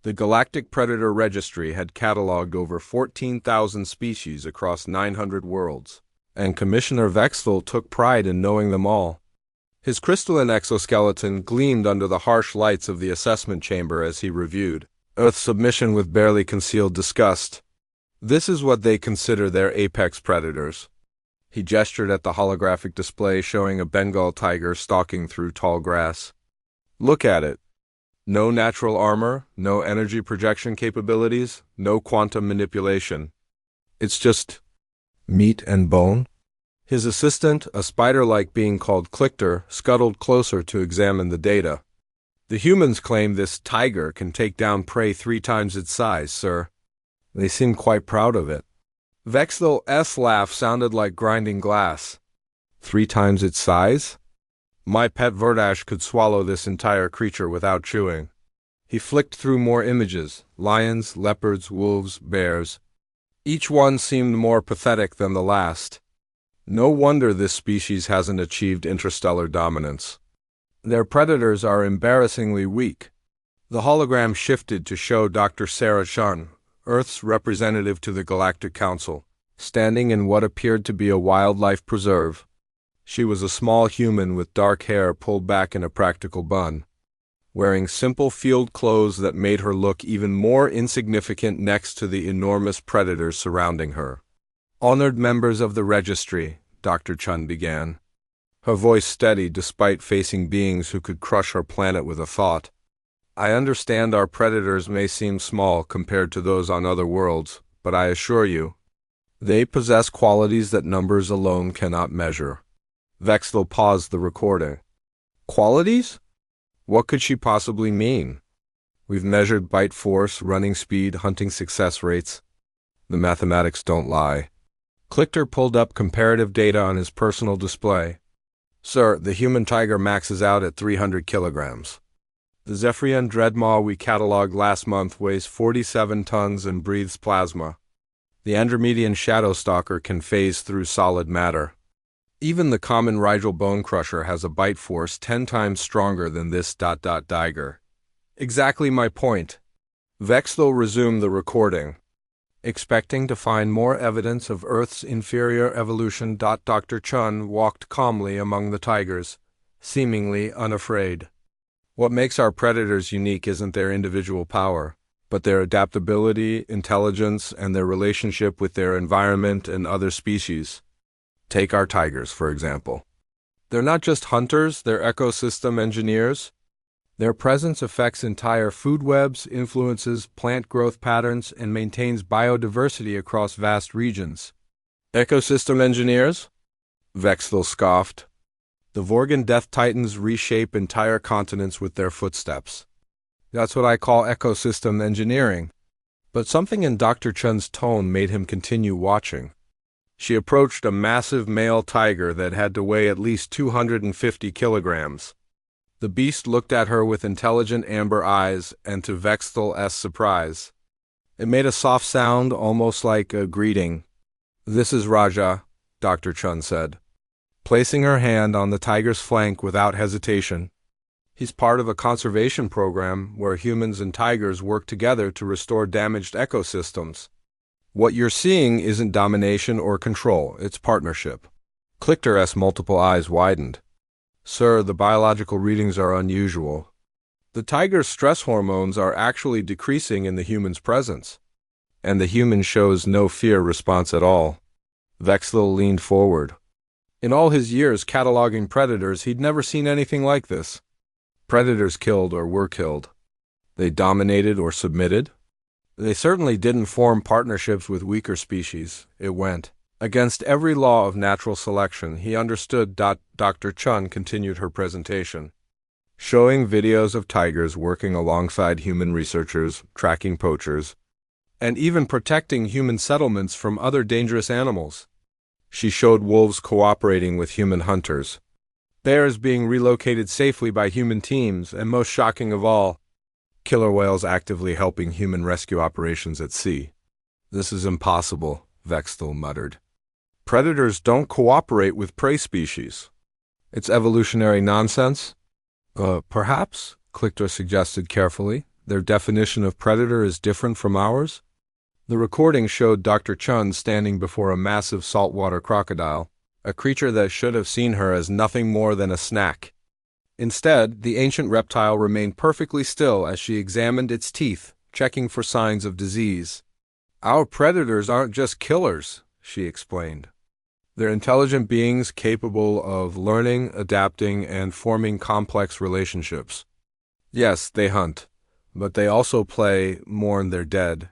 The Galactic Predator Registry had cataloged over 14,000 species across 900 worlds, and Commissioner Vexthal took pride in knowing them all. His crystalline exoskeleton gleamed under the harsh lights of the assessment chamber as he reviewed Earth's submission with barely concealed disgust. This is what they consider their apex predators. He gestured at the holographic display showing a Bengal tiger stalking through tall grass. Look at it. No natural armor, no energy projection capabilities, no quantum manipulation. It's just meat and bone. His assistant, a spider-like being called Clicker, scuttled closer to examine the data. The humans claim this tiger can take down prey 3 times its size, sir. They seem quite proud of it. Vexthal's laugh sounded like grinding glass. 3 times its size? My pet Verdash could swallow this entire creature without chewing. He flicked through more images: lions, leopards, wolves, bears. Each one seemed more pathetic than the last. No wonder this species hasn't achieved interstellar dominance. Their predators are embarrassingly weak. The hologram shifted to show Dr. Sarah Chun, Earth's representative to the Galactic Council, standing in what appeared to be a wildlife preserve. She was a small human with dark hair pulled back in a practical bun, wearing simple field clothes that made her look even more insignificant next to the enormous predators surrounding her. Honored members of the registry, Dr. Chun began, her voice steady despite facing beings who could crush her planet with a thought. I understand our predators may seem small compared to those on other worlds, but I assure you, they possess qualities that numbers alone cannot measure. Vexthal paused the recording. Qualities? What could she possibly mean? We've measured bite force, running speed, hunting success rates. The mathematics don't lie. Clicker pulled up comparative data on his personal display. Sir, the human tiger maxes out at 300 kilograms. The Zephyrian Dreadmaw we cataloged last month weighs 47 tons and breathes plasma. The Andromedian Shadowstalker can phase through solid matter. Even the common Rigel Bone Crusher has a bite force 10 times stronger than this tiger. Exactly my point. Vexthal resumed the recording. Expecting to find more evidence of Earth's inferior evolution. Dr. Chun walked calmly among the tigers, seemingly unafraid. What makes our predators unique isn't their individual power, but their adaptability, intelligence, and their relationship with their environment and other species. Take our tigers, for example. They're not just hunters, they're ecosystem engineers. Their presence affects entire food webs, influences plant growth patterns, and maintains biodiversity across vast regions. Ecosystem engineers? Vexthal scoffed. The Vorgan Death Titans reshape entire continents with their footsteps. That's what I call ecosystem engineering. But something in Dr. Chun's tone made him continue watching. She approached a massive male tiger that had to weigh at least 250 kilograms. The beast looked at her with intelligent amber eyes, and to Vexthal's surprise, it made a soft sound almost like a greeting. This is Raja, Dr. Chun said, placing her hand on the tiger's flank without hesitation. He's part of a conservation program where humans and tigers work together to restore damaged ecosystems. What you're seeing isn't domination or control, it's partnership. Clictor's multiple eyes widened. Sir, the biological readings are unusual. The tiger's stress hormones are actually decreasing in the human's presence, and the human shows no fear response at all. Vexthal leaned forward. In all his years cataloging predators, he'd never seen anything like this. Predators killed or were killed. They dominated or submitted. They certainly didn't form partnerships with weaker species. It went against every law of natural selection. He understood. Dr. Chun continued her presentation, showing videos of tigers working alongside human researchers, tracking poachers, and even protecting human settlements from other dangerous animals. She showed wolves cooperating with human hunters, bears being relocated safely by human teams, and most shocking of all, killer whales actively helping human rescue operations at sea. This is impossible, Vexthal muttered. Predators don't cooperate with prey species. It's evolutionary nonsense? Perhaps, Clicker suggested carefully. Their definition of predator is different from ours? The recording showed Dr. Chun standing before a massive saltwater crocodile, a creature that should have seen her as nothing more than a snack. Instead, the ancient reptile remained perfectly still as she examined its teeth, checking for signs of disease. "Our predators aren't just killers," she explained. "They're intelligent beings capable of learning, adapting, and forming complex relationships. Yes, they hunt, but they also play, mourn their dead,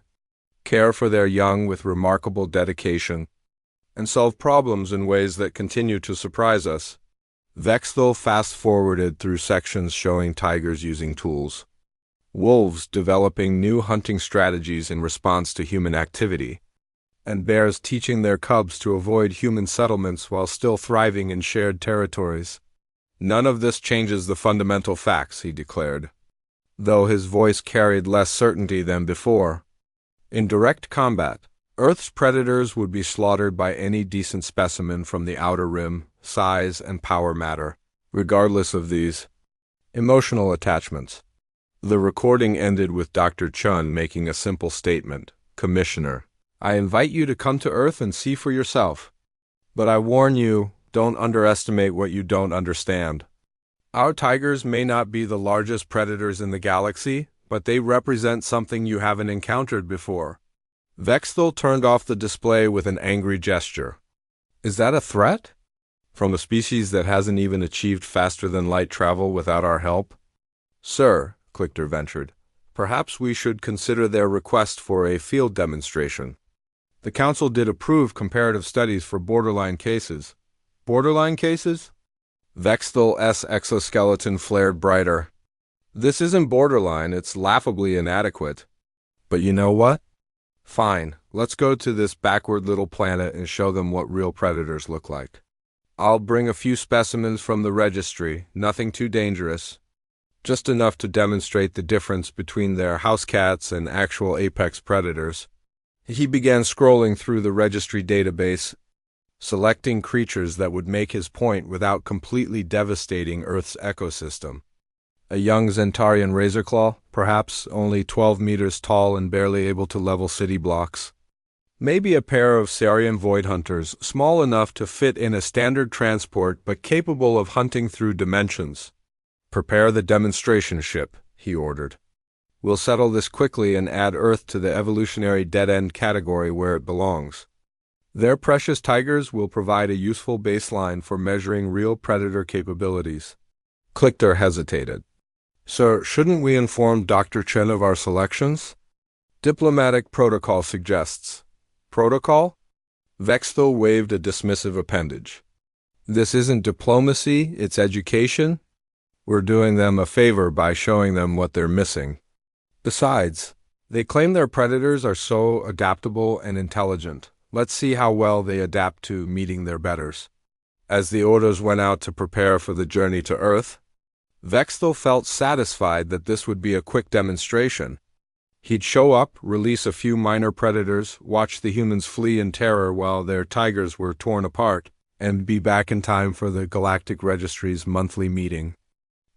care for their young with remarkable dedication, and solve problems in ways that continue to surprise us." Vexthal fast-forwarded through sections showing tigers using tools, wolves developing new hunting strategies in response to human activity, and bears teaching their cubs to avoid human settlements while still thriving in shared territories. "None of this changes the fundamental facts," he declared, though his voice carried less certainty than before. "In direct combat, Earth's predators would be slaughtered by any decent specimen from the outer rim, size, and power matter, regardless of these emotional attachments." The recording ended with Dr. Chun making a simple statement: "Commissioner, I invite you to come to Earth and see for yourself. But I warn you, don't underestimate what you don't understand. Our tigers may not be the largest predators in the galaxy, but they represent something you haven't encountered before." Vexthal turned off the display with an angry gesture. "Is that a threat? From a species that hasn't even achieved faster-than-light travel without our help?" "Sir," Clichter ventured, "perhaps we should consider their request for a field demonstration. The Council did approve comparative studies for borderline cases." "Borderline cases?" Vexthal's exoskeleton flared brighter. "This isn't borderline, it's laughably inadequate. But you know what? Fine, let's go to this backward little planet and show them what real predators look like. I'll bring a few specimens from the registry, nothing too dangerous, just enough to demonstrate the difference between their house cats and actual apex predators." He began scrolling through the registry database, selecting creatures that would make his point without completely devastating Earth's ecosystem. A young Zentarian razorclaw, perhaps only 12 meters tall and barely able to level city blocks. Maybe a pair of Saurian void hunters, small enough to fit in a standard transport but capable of hunting through dimensions. "Prepare the demonstration ship," he ordered. "We'll settle this quickly and add Earth to the evolutionary dead-end category where it belongs. Their precious tigers will provide a useful baseline for measuring real predator capabilities." Clichter hesitated. "Sir, shouldn't we inform Dr. Chen of our selections? Diplomatic protocol suggests." "Protocol?" Vexthal waved a dismissive appendage. "This isn't diplomacy, it's education. We're doing them a favor by showing them what they're missing. Besides, they claim their predators are so adaptable and intelligent. Let's see how well they adapt to meeting their betters." As the orders went out to prepare for the journey to Earth, Vexthal felt satisfied that this would be a quick demonstration. He'd show up, release a few minor predators, watch the humans flee in terror while their tigers were torn apart, and be back in time for the Galactic Registry's monthly meeting.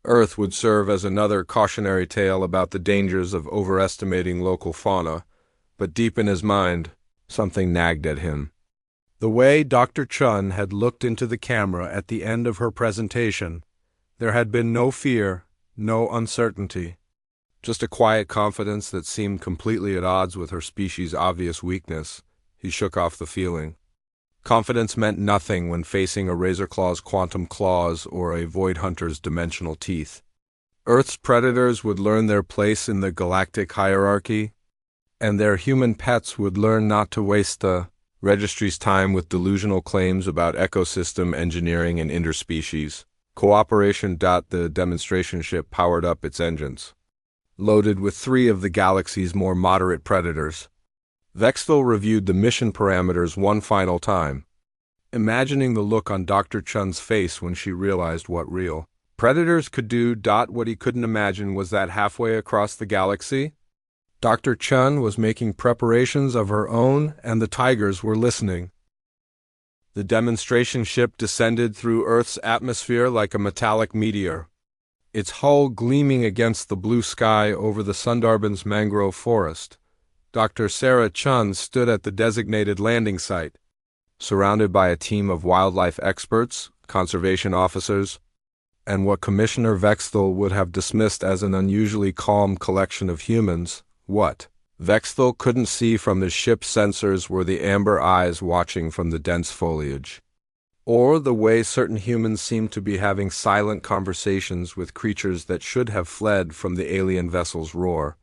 Earth would serve as another cautionary tale about the dangers of overestimating local fauna, but deep in his mind, something nagged at him. The way Dr. Chun had looked into the camera at the end of her presentation, there had been no fear, no uncertainty, just a quiet confidence that seemed completely at odds with her species' obvious weakness. He shook off the feeling. Confidence meant nothing when facing a razorclaw's quantum claws or a void hunter's dimensional teeth. Earth's predators would learn their place in the galactic hierarchy, and their human pets would learn not to waste the registry's time with delusional claims about ecosystem engineering and interspecies cooperation. The demonstration ship powered up its engines, loaded with 3 of the galaxy's more moderate predators. Vexthal reviewed the mission parameters one final time, imagining the look on Dr. Chun's face when she realized what real predators could do. What he couldn't imagine was that halfway across the galaxy, Dr. Chun was making preparations of her own, and the tigers were listening. The demonstration ship descended through Earth's atmosphere like a metallic meteor. its hull gleaming against the blue sky over the Sundarban's mangrove forest. Dr. Sarah Chun stood at the designated landing site, surrounded by a team of wildlife experts, conservation officers, and what Commissioner Vexthal would have dismissed as an unusually calm collection of humans. What Vexthal couldn't see from his ship's sensors were the amber eyes watching from the dense foliage, or the way certain humans seemed to be having silent conversations with creatures that should have fled from the alien vessel's roar.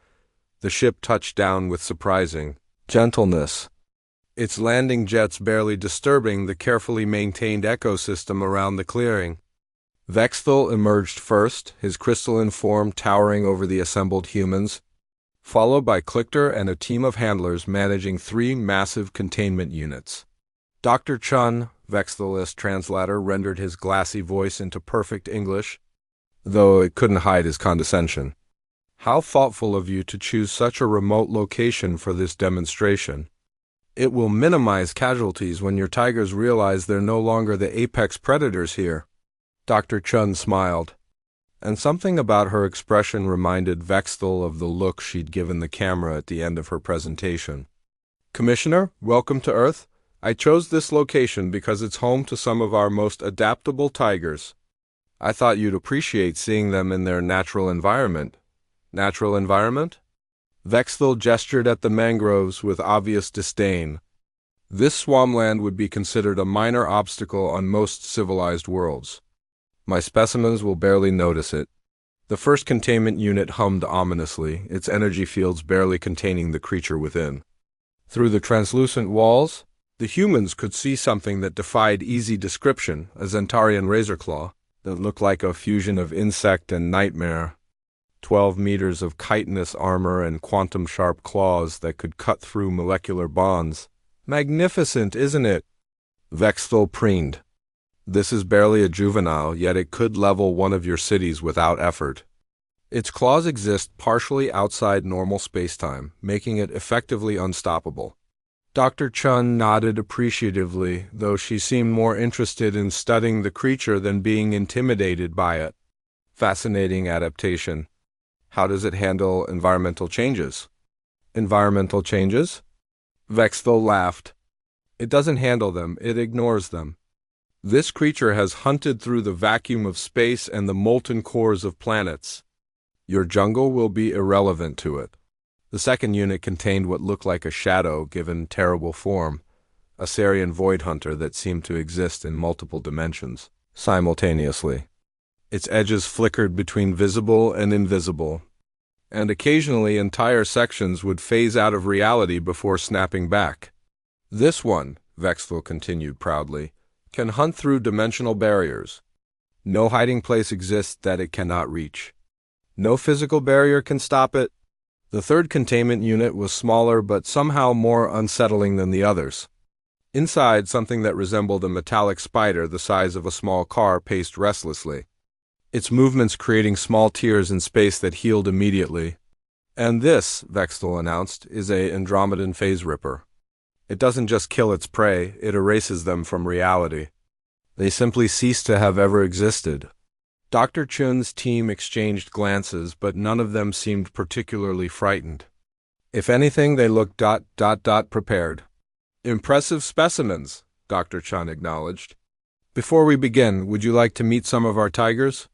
The ship touched down with surprising gentleness, its landing jets barely disturbing the carefully maintained ecosystem around the clearing. Vexthal emerged first, his crystalline form towering over the assembled humans, followed by Clichter and a team of handlers managing 3 massive containment units. Dr. Chun, Vexthal's translator, rendered his glassy voice into perfect English, though it couldn't hide his condescension. How thoughtful of you to choose such a remote location for this demonstration. It will minimize casualties when your tigers realize they're no longer the apex predators here. Dr. Chun smiled, and something about her expression reminded Vexthal of the look she'd given the camera at the end of her presentation. Commissioner, welcome to Earth. I chose this location because it's home to some of our most adaptable tigers. I thought you'd appreciate seeing them in their natural environment. Natural environment? Vexthal gestured at the mangroves with obvious disdain. This swampland would be considered a minor obstacle on most civilized worlds. My specimens will barely notice it. The first containment unit hummed ominously, its energy fields barely containing the creature within. Through the translucent walls, the humans could see something that defied easy description, a Zentarian razorclaw that looked like a fusion of insect and nightmare. 12 meters of chitinous armor and quantum-sharp claws that could cut through molecular bonds. Magnificent, isn't it? Vexthal preened. This is barely a juvenile, yet it could level one of your cities without effort. Its claws exist partially outside normal spacetime, making it effectively unstoppable. Dr. Chun nodded appreciatively, though she seemed more interested in studying the creature than being intimidated by it. Fascinating adaptation. How does it handle environmental changes? Environmental changes? Vexthal laughed. It doesn't handle them, it ignores them. This creature has hunted through the vacuum of space and the molten cores of planets. Your jungle will be irrelevant to it. The second unit contained what looked like a shadow given terrible form, a Sarian void hunter that seemed to exist in multiple dimensions simultaneously. Its edges flickered between visible and invisible, and occasionally entire sections would phase out of reality before snapping back. This one, Vexthal continued proudly, can hunt through dimensional barriers. No hiding place exists that it cannot reach. No physical barrier can stop it. The third containment unit was smaller but somehow more unsettling than the others. Inside, something that resembled a metallic spider the size of a small car paced restlessly, its movements creating small tears in space that healed immediately. And this, Vexthal announced, is a Andromedan phase ripper. It doesn't just kill its prey, it erases them from reality. They simply cease to have ever existed. Dr. Chun's team exchanged glances, but none of them seemed particularly frightened. If anything, they looked prepared. Impressive specimens, Dr. Chun acknowledged. Before we begin, would you like to meet some of our tigers?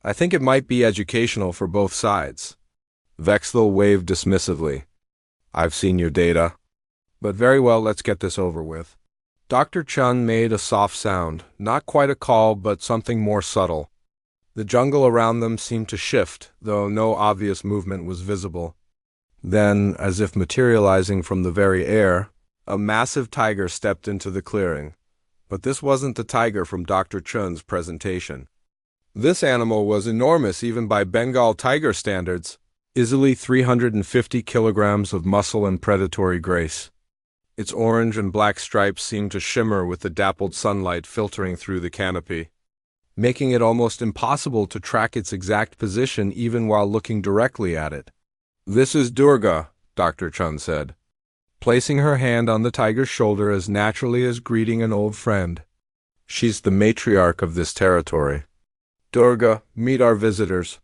I think it might be educational for both sides. Vexthal waved dismissively. I've seen your data. But very well, let's get this over with. Dr. Chun made a soft sound, not quite a call, but something more subtle. The jungle around them seemed to shift, though no obvious movement was visible. Then, as if materializing from the very air, a massive tiger stepped into the clearing. But this wasn't the tiger from Dr. Chun's presentation. This animal was enormous even by Bengal tiger standards, easily 350 kilograms of muscle and predatory grace. Its orange and black stripes seemed to shimmer with the dappled sunlight filtering through the canopy, making it almost impossible to track its exact position even while looking directly at it. This is Durga, Dr. Chun said, placing her hand on the tiger's shoulder as naturally as greeting an old friend. She's the matriarch of this territory. Durga, meet our visitors.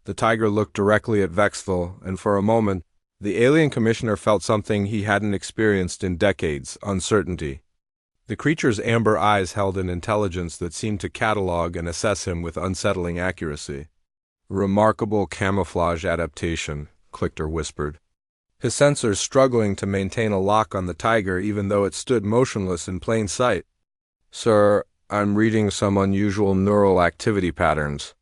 The tiger looked directly at Vexthal, and for a moment, the alien commissioner felt something he hadn't experienced in decades: uncertainty. The creature's amber eyes held an intelligence that seemed to catalog and assess him with unsettling accuracy. Remarkable camouflage adaptation, Clicker whispered, his sensors struggling to maintain a lock on the tiger even though it stood motionless in plain sight. Sir, I'm reading some unusual neural activity patterns.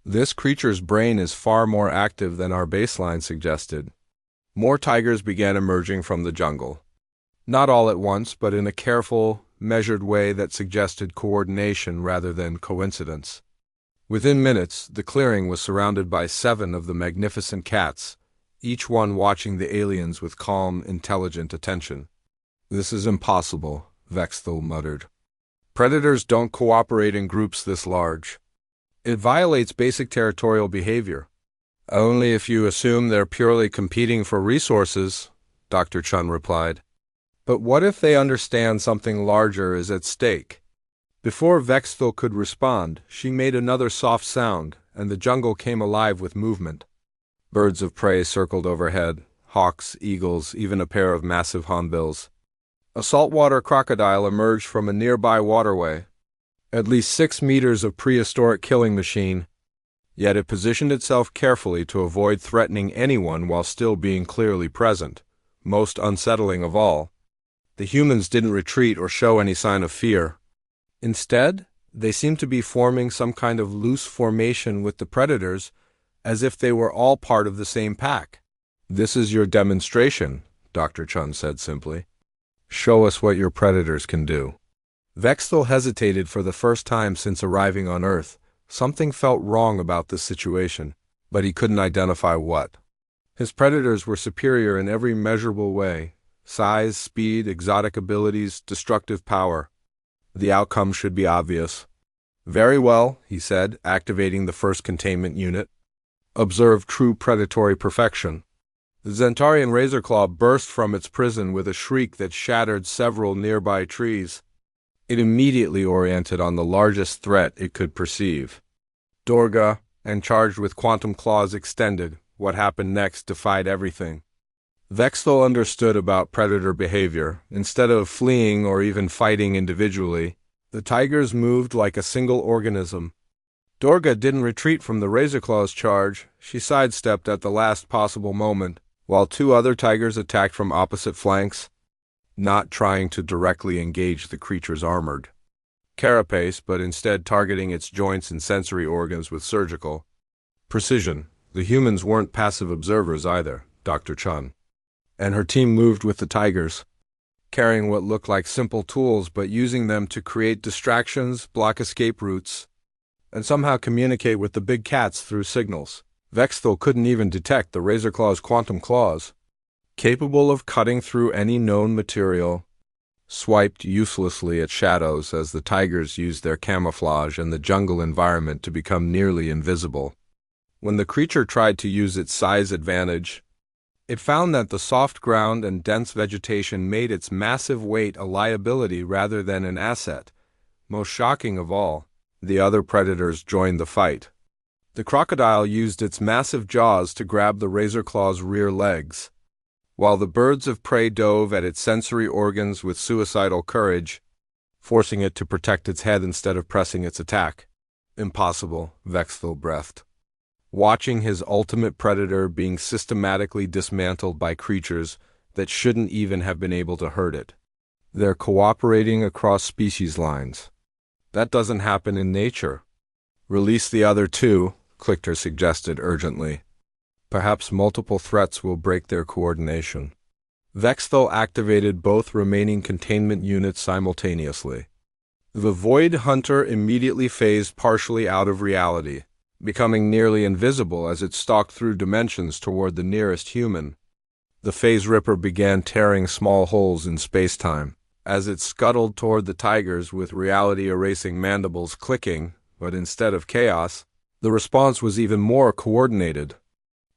This creature's brain is far more active than our baseline suggested. More tigers began emerging from the jungle. Not all at once, but in a careful, measured way that suggested coordination rather than coincidence. Within minutes, the clearing was surrounded by 7 of the magnificent cats, each one watching the aliens with calm, intelligent attention. This is impossible, Vexthal muttered. Predators don't cooperate in groups this large. It violates basic territorial behavior. Only if you assume they're purely competing for resources, Dr. Chun replied. But what if they understand something larger is at stake? Before Vexthal could respond, she made another soft sound, and the jungle came alive with movement. Birds of prey circled overhead, hawks, eagles, even a pair of massive hornbills. A saltwater crocodile emerged from a nearby waterway. At least 6 meters of prehistoric killing machine, yet it positioned itself carefully to avoid threatening anyone while still being clearly present. Most unsettling of all, the humans didn't retreat or show any sign of fear. Instead, they seemed to be forming some kind of loose formation with the predators, as if they were all part of the same pack. This is your demonstration, Dr. Chun said simply. Show us what your predators can do. Vexthal hesitated for the first time since arriving on Earth. Something felt wrong about this situation, but he couldn't identify what. His predators were superior in every measurable way: size, speed, exotic abilities, destructive power. The outcome should be obvious. Very well, he said, activating the first containment unit. Observe true predatory perfection. The Zentarian Razorclaw burst from its prison with a shriek that shattered several nearby trees. It immediately oriented on the largest threat it could perceive. Durga, and charged with quantum claws extended, what happened next defied everything. Vexthal understood about predator behavior. Instead of fleeing or even fighting individually, the tigers moved like a single organism. Durga didn't retreat from the Razorclaw's charge. She sidestepped at the last possible moment, while 2 other tigers attacked from opposite flanks, not trying to directly engage the creature's armored carapace, but instead targeting its joints and sensory organs with surgical precision. The humans weren't passive observers either, Dr. Chun and her team moved with the tigers, carrying what looked like simple tools but using them to create distractions, block escape routes, and somehow communicate with the big cats through signals. Vexthal couldn't even detect the Razorclaw's quantum claws, capable of cutting through any known material, swiped uselessly at shadows as the tigers used their camouflage and the jungle environment to become nearly invisible. When the creature tried to use its size advantage, it found that the soft ground and dense vegetation made its massive weight a liability rather than an asset. Most shocking of all, the other predators joined the fight. The crocodile used its massive jaws to grab the Razorclaw's rear legs, while the birds of prey dove at its sensory organs with suicidal courage, forcing it to protect its head instead of pressing its attack. Impossible, Vexthal breathed. Watching his ultimate predator being systematically dismantled by creatures that shouldn't even have been able to hurt it. They're cooperating across species lines. That doesn't happen in nature. Release the other 2, Clicker suggested urgently. Perhaps multiple threats will break their coordination. Vexthal activated both remaining containment units simultaneously. The Void Hunter immediately phased partially out of reality, becoming nearly invisible as it stalked through dimensions toward the nearest human. The Phase Ripper began tearing small holes in space-time, as it scuttled toward the tigers with reality-erasing mandibles clicking, but instead of chaos, the response was even more coordinated.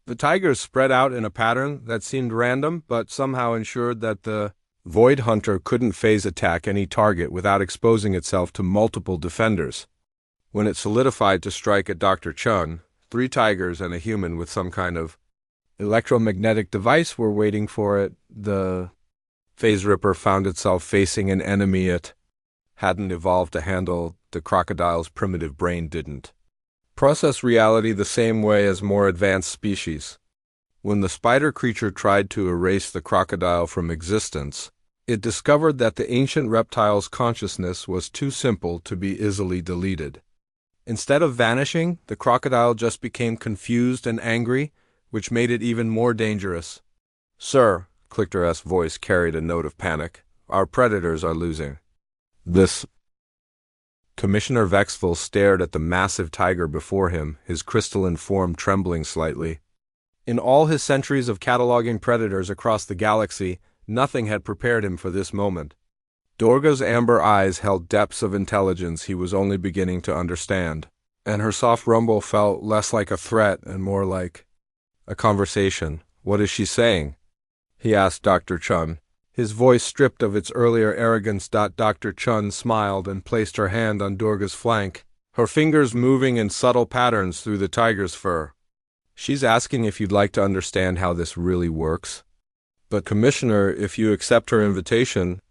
The tigers spread out in a pattern that seemed random but somehow ensured that the Void Hunter couldn't phase attack any target without exposing itself to multiple defenders. When it solidified to strike at Dr. Chun, 3 tigers and a human with some kind of electromagnetic device were waiting for it. The Phase Ripper found itself facing an enemy it hadn't evolved to handle. The crocodile's primitive brain didn't process reality the same way as more advanced species. When the spider creature tried to erase the crocodile from existence, it discovered that the ancient reptile's consciousness was too simple to be easily deleted. Instead of vanishing, the crocodile just became confused and angry, which made it even more dangerous. "Sir," Clictor's voice carried a note of panic, "our predators are losing." This Commissioner Vexful stared at the massive tiger before him, his crystalline form trembling slightly. In all his centuries of cataloging predators across the galaxy, nothing had prepared him for this moment. Dorga's amber eyes held depths of intelligence he was only beginning to understand, and her soft rumble felt less like a threat and more like a conversation. "What is she saying?" he asked Dr. Chun, his voice stripped of its earlier arrogance. Dr. Chun smiled and placed her hand on Dorga's flank, her fingers moving in subtle patterns through the tiger's fur. "She's asking if you'd like to understand how this really works. But Commissioner, if you accept her invitation,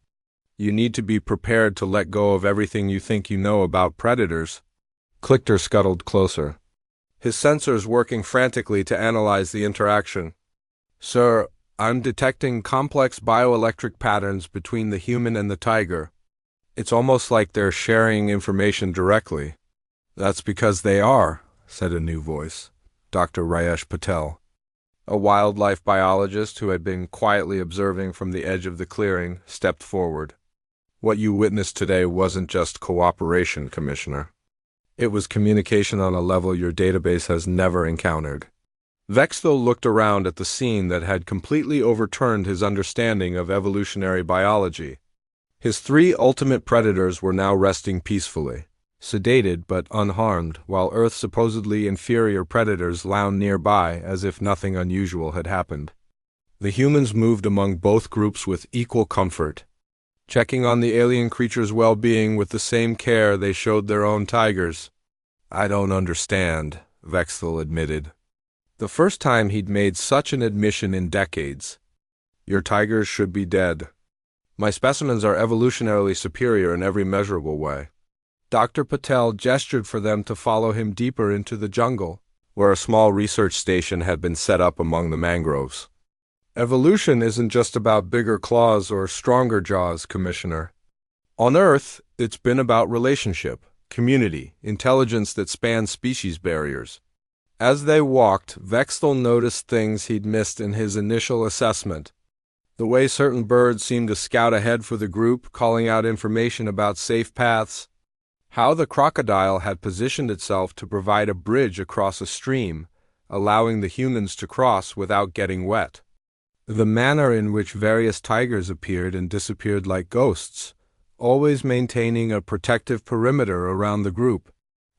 you need to be prepared to let go of everything you think you know about predators." Clictor scuttled closer, his sensors working frantically to analyze the interaction. "Sir, I'm detecting complex bioelectric patterns between the human and the tiger. It's almost like they're sharing information directly." "That's because they are," said a new voice. Dr. Rayesh Patel, a wildlife biologist who had been quietly observing from the edge of the clearing, stepped forward. "What you witnessed today wasn't just cooperation, Commissioner. It was communication on a level your database has never encountered." Vexthel looked around at the scene that had completely overturned his understanding of evolutionary biology. His 3 ultimate predators were now resting peacefully, sedated but unharmed, while Earth's supposedly inferior predators lounged nearby as if nothing unusual had happened. The humans moved among both groups with equal comfort, checking on the alien creatures' well-being with the same care they showed their own tigers. "I don't understand," Vexthel admitted. The first time he'd made such an admission in decades. "Your tigers should be dead. My specimens are evolutionarily superior in every measurable way." Dr. Patel gestured for them to follow him deeper into the jungle, where a small research station had been set up among the mangroves. "Evolution isn't just about bigger claws or stronger jaws, Commissioner. On Earth, it's been about relationship, community, intelligence that spans species barriers." As they walked, Vexthel noticed things he'd missed in his initial assessment. The way certain birds seemed to scout ahead for the group, calling out information about safe paths. How the crocodile had positioned itself to provide a bridge across a stream, allowing the humans to cross without getting wet. The manner in which various tigers appeared and disappeared like ghosts, always maintaining a protective perimeter around the group.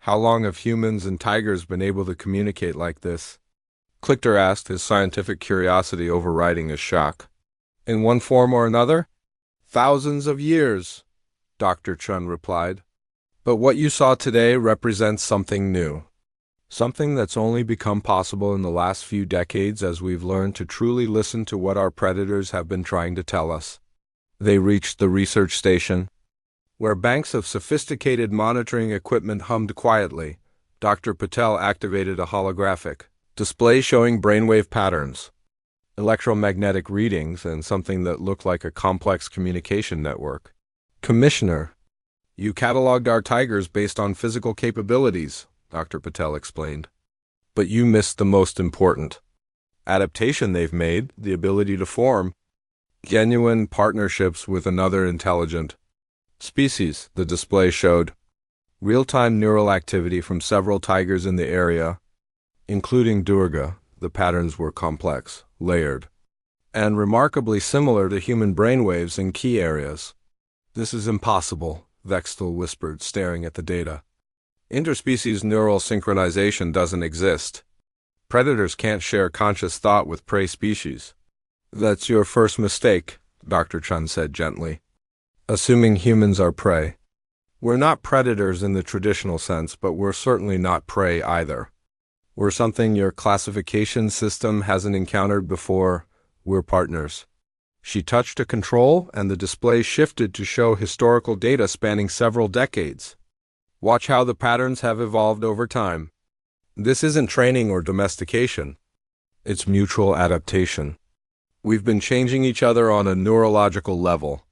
How long have humans and tigers been able to communicate like this? Clictor asked, his scientific curiosity overriding his shock. "In one form or another?" "Thousands of years," Dr. Chun replied. "But what you saw today represents something new. Something that's only become possible in the last few decades as we've learned to truly listen to what our predators have been trying to tell us." They reached the research station, where banks of sophisticated monitoring equipment hummed quietly. Dr. Patel activated a holographic display showing brainwave patterns, electromagnetic readings, and something that looked like a complex communication network. "Commissioner, you cataloged our tigers based on physical capabilities," Dr. Patel explained. "But you missed the most important adaptation they've made, the ability to form genuine partnerships with another intelligent species." The display showed real-time neural activity from several tigers in the area, including Durga. The patterns were complex, layered, and remarkably similar to human brainwaves in key areas. "This is impossible," Vexthel whispered, staring at the data. "Interspecies neural synchronization doesn't exist. Predators can't share conscious thought with prey species." "That's your first mistake," Dr. Chun said gently. "Assuming humans are prey. We're not predators in the traditional sense, but we're certainly not prey either. We're something your classification system hasn't encountered before. We're partners. She touched a control, and the display shifted to show historical data spanning several decades. Watch how the patterns have evolved over time. This isn't training or domestication. It's mutual adaptation. We've been changing each other on a neurological level.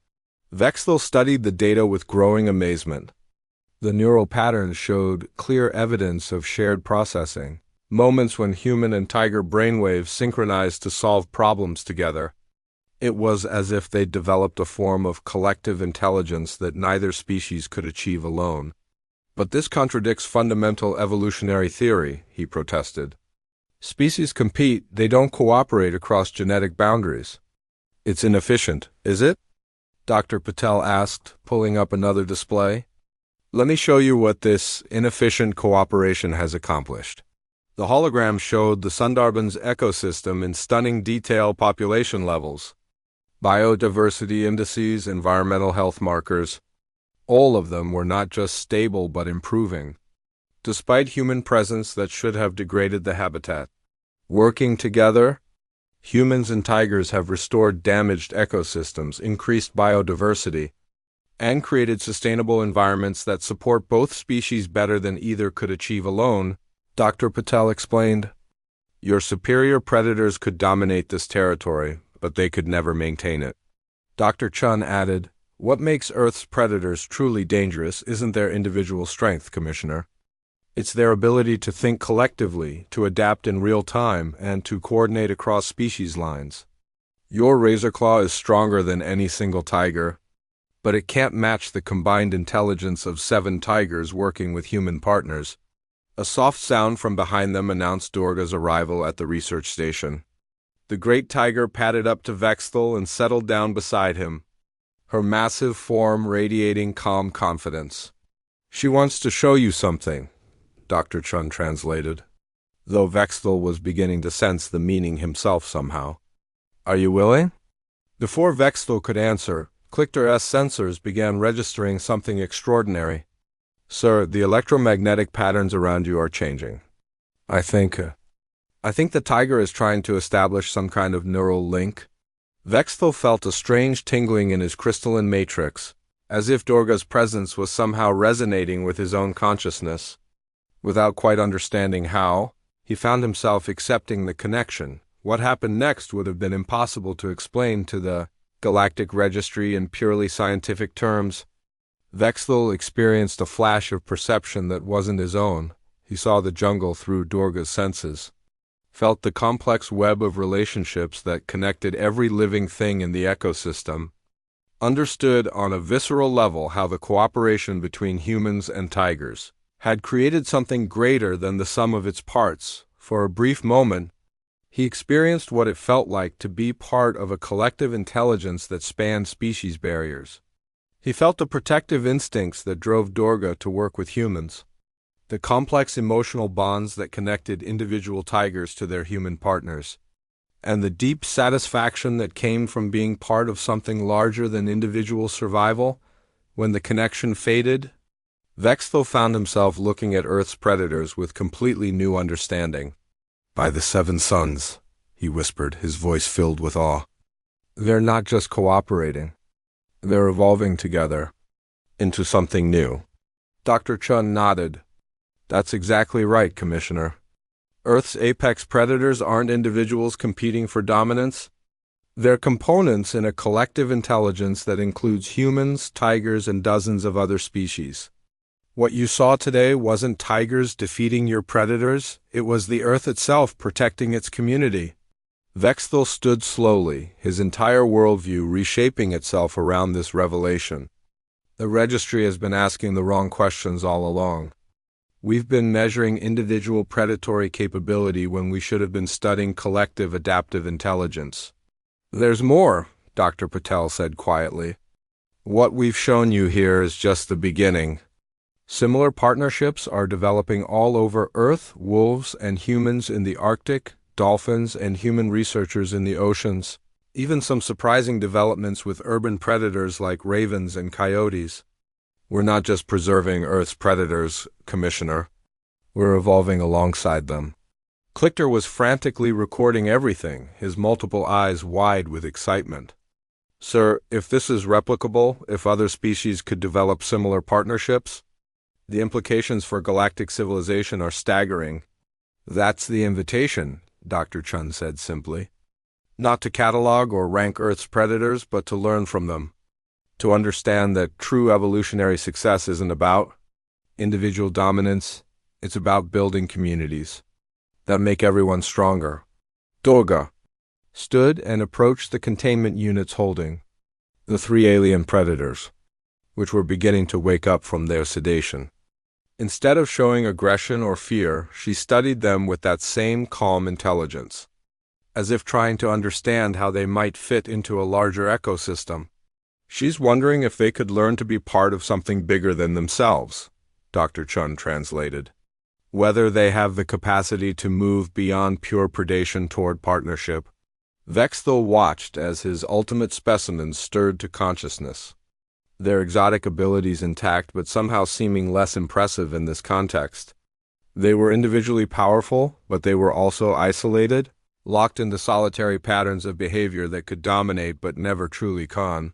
Vexthel studied the data with growing amazement. The neural patterns showed clear evidence of shared processing, moments when human and tiger brainwaves synchronized to solve problems together. It was as if they'd developed a form of collective intelligence that neither species could achieve alone. But this contradicts fundamental evolutionary theory, he protested. Species compete, they don't cooperate across genetic boundaries. It's inefficient, is it? Dr. Patel asked, pulling up another display. Let me show you what this inefficient cooperation has accomplished. The hologram showed the Sundarbans ecosystem in stunning detail: population levels, biodiversity indices, environmental health markers. All of them were not just stable but improving, despite human presence that should have degraded the habitat. Working together, humans and tigers have restored damaged ecosystems, increased biodiversity, and created sustainable environments that support both species better than either could achieve alone, Dr. Patel explained. Your superior predators could dominate this territory, but they could never maintain it. Dr. Chun added, what makes Earth's predators truly dangerous isn't their individual strength, Commissioner. It's their ability to think collectively, to adapt in real time, and to coordinate across species lines. Your razor claw is stronger than any single tiger, but it can't match the combined intelligence of 7 tigers working with human partners. A soft sound from behind them announced Durga's arrival at the research station. The great tiger padded up to Vexthel and settled down beside him, her massive form radiating calm confidence. She wants to show you something, Dr. Chun translated, though Vexthel was beginning to sense the meaning himself somehow. Are you willing? Before Vexthel could answer, Clickter's sensors began registering something extraordinary. Sir, the electromagnetic patterns around you are changing. I think the tiger is trying to establish some kind of neural link. Vexthel felt a strange tingling in his crystalline matrix, as if Durga's presence was somehow resonating with his own consciousness. Without quite understanding how, he found himself accepting the connection. What happened next would have been impossible to explain to the Galactic Registry in purely scientific terms. Vexthel experienced a flash of perception that wasn't his own. He saw the jungle through Durga's senses, felt the complex web of relationships that connected every living thing in the ecosystem, understood on a visceral level how the cooperation between humans and tigers had created something greater than the sum of its parts. For a brief moment, he experienced what it felt like to be part of a collective intelligence that spanned species barriers. He felt the protective instincts that drove Durga to work with humans, the complex emotional bonds that connected individual tigers to their human partners, and the deep satisfaction that came from being part of something larger than individual survival. When the connection faded, Vexthel found himself looking at Earth's predators with completely new understanding. By the 7 suns, he whispered, his voice filled with awe. They're not just cooperating. They're evolving together into something new. Dr. Chun nodded. That's exactly right, Commissioner. Earth's apex predators aren't individuals competing for dominance. They're components in a collective intelligence that includes humans, tigers, and dozens of other species. What you saw today wasn't tigers defeating your predators, it was the Earth itself protecting its community. Vexthel stood slowly, his entire worldview reshaping itself around this revelation. The registry has been asking the wrong questions all along. We've been measuring individual predatory capability when we should have been studying collective adaptive intelligence. There's more, Dr. Patel said quietly. What we've shown you here is just the beginning. Similar partnerships are developing all over Earth, wolves and humans in the Arctic, dolphins and human researchers in the oceans, even some surprising developments with urban predators like ravens and coyotes. We're not just preserving Earth's predators, Commissioner. We're evolving alongside them. Clichter was frantically recording everything, his multiple eyes wide with excitement. Sir, if this is replicable, if other species could develop similar partnerships, the implications for galactic civilization are staggering. That's the invitation, Dr. Chun said simply. Not to catalog or rank Earth's predators, but to learn from them. To understand that true evolutionary success isn't about individual dominance, it's about building communities that make everyone stronger. Dorga stood and approached the containment unit's holding, the three alien predators, which were beginning to wake up from their sedation. Instead of showing aggression or fear, she studied them with that same calm intelligence, as if trying to understand how they might fit into a larger ecosystem. She's wondering if they could learn to be part of something bigger than themselves, Dr. Chun translated. Whether they have the capacity to move beyond pure predation toward partnership. Vexthal watched as his ultimate specimens stirred to consciousness, their exotic abilities intact but somehow seeming less impressive in this context. They were individually powerful, but they were also isolated, locked into solitary patterns of behavior that could dominate but never truly con.